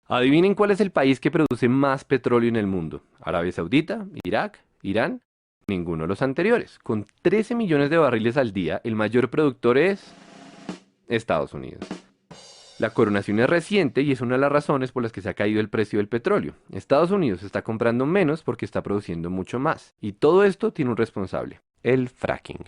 Adivinen cuál es el país que produce más petróleo en el mundo. ¿Arabia Saudita? ¿Irak? ¿Irán? Ninguno de los anteriores. Con 13 millones de barriles al día, el mayor productor es Estados Unidos. La coronación es reciente y es una de las razones por las que se ha caído el precio del petróleo. Estados Unidos está comprando menos porque está produciendo mucho más. Y todo esto tiene un responsable, el fracking.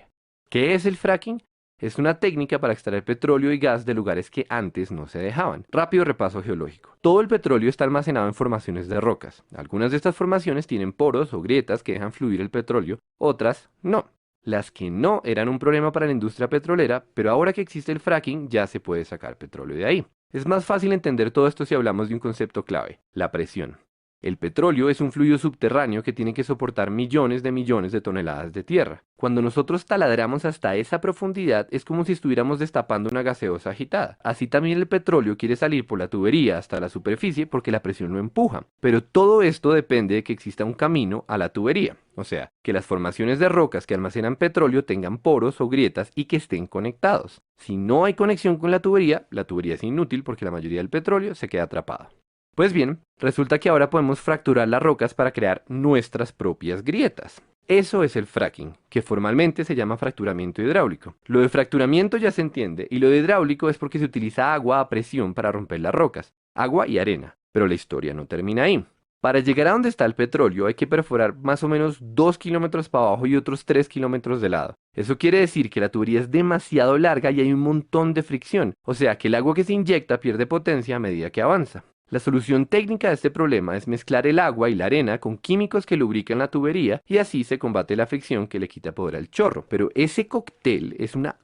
¿Qué es el fracking? Es una técnica para extraer petróleo y gas de lugares que antes no se dejaban. Rápido repaso geológico. Todo el petróleo está almacenado en formaciones de rocas. Algunas de estas formaciones tienen poros o grietas que dejan fluir el petróleo, otras no. Las que no eran un problema para la industria petrolera, pero ahora que existe el fracking ya se puede sacar petróleo de ahí. Es más fácil entender todo esto si hablamos de un concepto clave, la presión. El petróleo es un fluido subterráneo que tiene que soportar millones de toneladas de tierra. Cuando nosotros taladramos hasta esa profundidad es como si estuviéramos destapando una gaseosa agitada. Así también el petróleo quiere salir por la tubería hasta la superficie porque la presión lo empuja. Pero todo esto depende de que exista un camino a la tubería. O sea, que las formaciones de rocas que almacenan petróleo tengan poros o grietas y que estén conectados. Si no hay conexión con la tubería es inútil porque la mayoría del petróleo se queda atrapado. Pues bien, resulta que ahora podemos fracturar las rocas para crear nuestras propias grietas. Eso es el fracking, que formalmente se llama fracturamiento hidráulico. Lo de fracturamiento ya se entiende, y lo de hidráulico es porque se utiliza agua a presión para romper las rocas, agua y arena. Pero la historia no termina ahí. Para llegar a donde está el petróleo hay que perforar más o menos 2 kilómetros para abajo y otros 3 kilómetros de lado. Eso quiere decir que la tubería es demasiado larga y hay un montón de fricción, o sea que el agua que se inyecta pierde potencia a medida que avanza. La solución técnica de este problema es mezclar el agua y la arena con químicos que lubrican la tubería y así se combate la fricción que le quita poder al chorro. Pero ese cóctel es una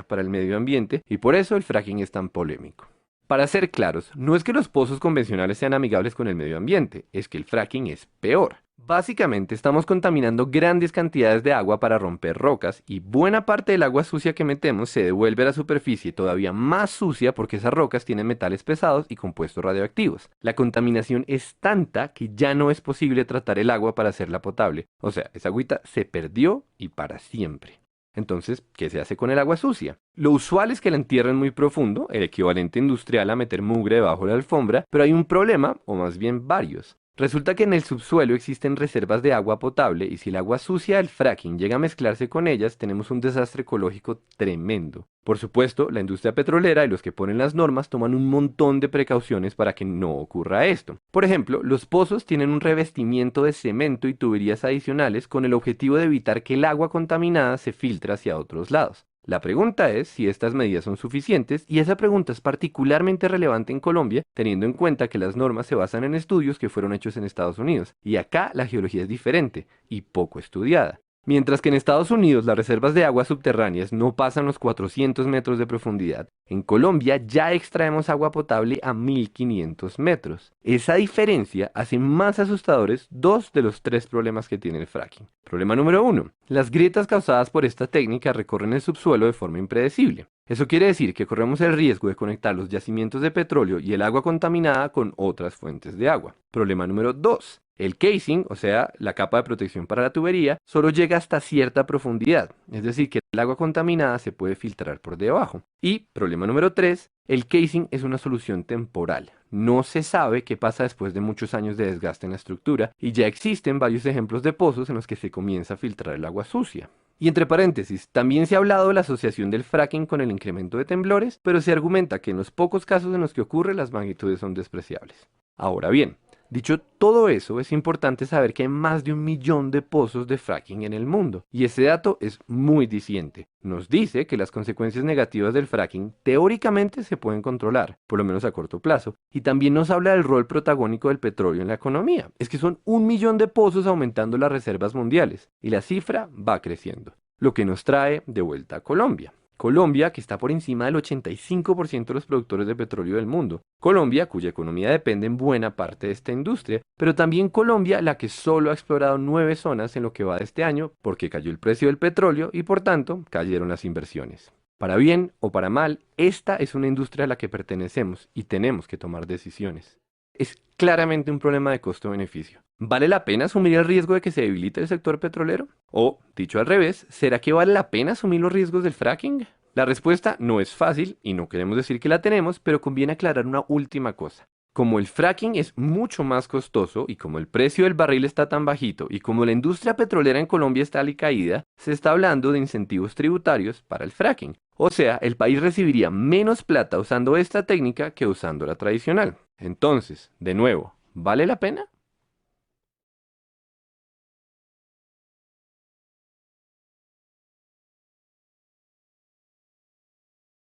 para el medio ambiente y por eso el fracking es tan polémico. Para ser claros, no es que los pozos convencionales sean amigables con el medio ambiente, es que el fracking es peor. Básicamente estamos contaminando grandes cantidades de agua para romper rocas y buena parte del agua sucia que metemos se devuelve a la superficie todavía más sucia porque esas rocas tienen metales pesados y compuestos radioactivos. La contaminación es tanta que ya no es posible tratar el agua para hacerla potable. O sea, esa agüita se perdió y para siempre. Entonces, ¿qué se hace con el agua sucia? Lo usual es que la entierren muy profundo, el equivalente industrial a meter mugre debajo de la alfombra, pero hay un problema, o más bien varios. Resulta que en el subsuelo existen reservas de agua potable y si el agua sucia del fracking llega a mezclarse con ellas, tenemos un desastre ecológico tremendo. Por supuesto, la industria petrolera y los que ponen las normas toman un montón de precauciones para que no ocurra esto. Por ejemplo, los pozos tienen un revestimiento de cemento y tuberías adicionales con el objetivo de evitar que el agua contaminada se filtre hacia otros lados. La pregunta es si estas medidas son suficientes y esa pregunta es particularmente relevante en Colombia, teniendo en cuenta que las normas se basan en estudios que fueron hechos en Estados Unidos, y acá la geología es diferente y poco estudiada. Mientras que en Estados Unidos las reservas de aguas subterráneas no pasan los 400 metros de profundidad, en Colombia ya extraemos agua potable a 1500 metros. Esa diferencia hace más asustadores dos de los tres problemas que tiene el fracking. Problema número uno: las grietas causadas por esta técnica recorren el subsuelo de forma impredecible. Eso quiere decir que corremos el riesgo de conectar los yacimientos de petróleo y el agua contaminada con otras fuentes de agua. Problema número 2. El casing, o sea, la capa de protección para la tubería, solo llega hasta cierta profundidad, es decir, que el agua contaminada se puede filtrar por debajo. Y problema número 3, el casing es una solución temporal. No se sabe qué pasa después de muchos años de desgaste en la estructura y ya existen varios ejemplos de pozos en los que se comienza a filtrar el agua sucia. Y entre paréntesis, también se ha hablado de la asociación del fracking con el incremento de temblores, pero se argumenta que en los pocos casos en los que ocurre las magnitudes son despreciables. Ahora bien, dicho todo eso, es importante saber que hay más de 1 millón de pozos de fracking en el mundo, y ese dato es muy diciente. Nos dice que las consecuencias negativas del fracking teóricamente se pueden controlar, por lo menos a corto plazo, y también nos habla del rol protagónico del petróleo en la economía. Es que son 1 millón de pozos aumentando las reservas mundiales, y la cifra va creciendo, lo que nos trae de vuelta a Colombia. Colombia, que está por encima del 85% de los productores de petróleo del mundo. Colombia, cuya economía depende en buena parte de esta industria. Pero también Colombia, la que solo ha explorado 9 zonas en lo que va de este año, porque cayó el precio del petróleo y por tanto cayeron las inversiones. Para bien o para mal, esta es una industria a la que pertenecemos y tenemos que tomar decisiones. Es claramente un problema de costo-beneficio. ¿Vale la pena asumir el riesgo de que se debilite el sector petrolero? O, dicho al revés, ¿será que vale la pena asumir los riesgos del fracking? La respuesta no es fácil y no queremos decir que la tenemos, pero conviene aclarar una última cosa. Como el fracking es mucho más costoso y como el precio del barril está tan bajito y como la industria petrolera en Colombia está alicaída, se está hablando de incentivos tributarios para el fracking. O sea, el país recibiría menos plata usando esta técnica que usando la tradicional. Entonces, de nuevo, ¿vale la pena?